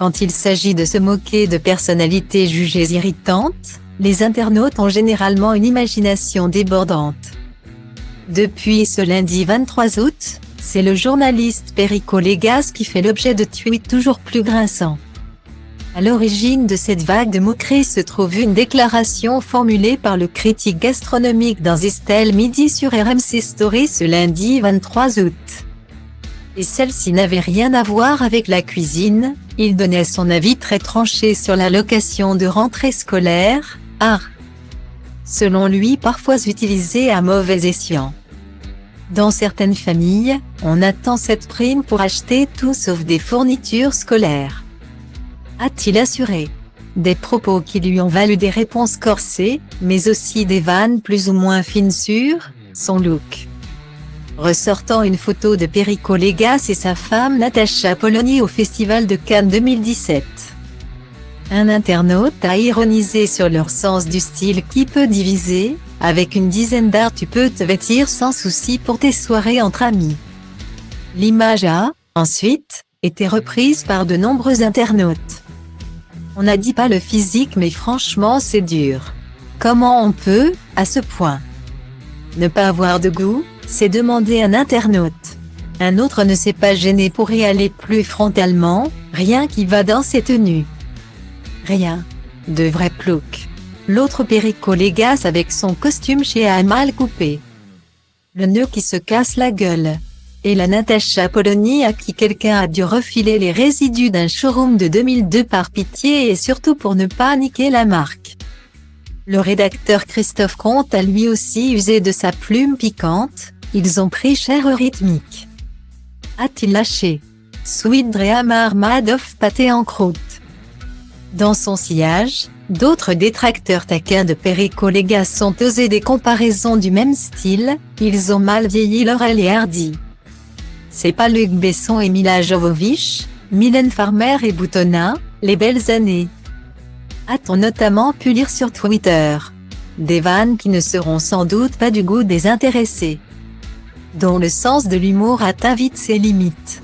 Quand il s'agit de se moquer de personnalités jugées irritantes, les internautes ont généralement une imagination débordante. Depuis ce lundi 23 août, c'est le journaliste Perico Légas qui fait l'objet de tweets toujours plus grinçants. À l'origine de cette vague de moqueries se trouve une déclaration formulée par le critique gastronomique dans Estelle Midi sur RMC Story ce lundi 23 août. Et celle-ci n'avait rien à voir avec la cuisine, il donnait son avis très tranché sur l'allocation de rentrée scolaire, selon lui parfois utilisée à mauvais escient. Dans certaines familles, on attend cette prime pour acheter tout sauf des fournitures scolaires, a-t-il assuré. Des propos qui lui ont valu des réponses corsées, mais aussi des vannes plus ou moins fines sur son look. Ressortant une photo de Perico Légas et sa femme Natacha Polony au Festival de Cannes 2017. Un internaute a ironisé sur leur sens du style qui peut diviser, avec une dizaine d'arts tu peux te vêtir sans souci pour tes soirées entre amis. L'image a, ensuite, été reprise par de nombreux internautes. On n'a dit pas le physique mais franchement c'est dur. Comment on peut, à ce point, ne pas avoir de goût, c'est demander un internaute. Un autre ne s'est pas gêné pour y aller plus frontalement, rien qui va dans ces tenues. Rien. De vrai plouc. L'autre Perico Légas avec son costume chez a mal coupé. Le nœud qui se casse la gueule. Et la Natacha Polony à qui quelqu'un a dû refiler les résidus d'un showroom de 2002 par pitié et surtout pour ne pas niquer la marque. Le rédacteur Christophe Comte a lui aussi usé de sa plume piquante, ils ont pris cher rythmique. A-t-il lâché? Sweet Dream Made of pâté en croûte. Dans son sillage, d'autres détracteurs taquins de Perico Légas ont osé des comparaisons du même style, ils ont mal vieilli Laurel et Hardy. C'est pas Luc Besson et Mila Jovovich, Mylène Farmer et Boutonna, les belles années. A-t-on notamment pu lire sur Twitter. Des vannes qui ne seront sans doute pas du goût des intéressés. Dont le sens de l'humour atteint vite ses limites.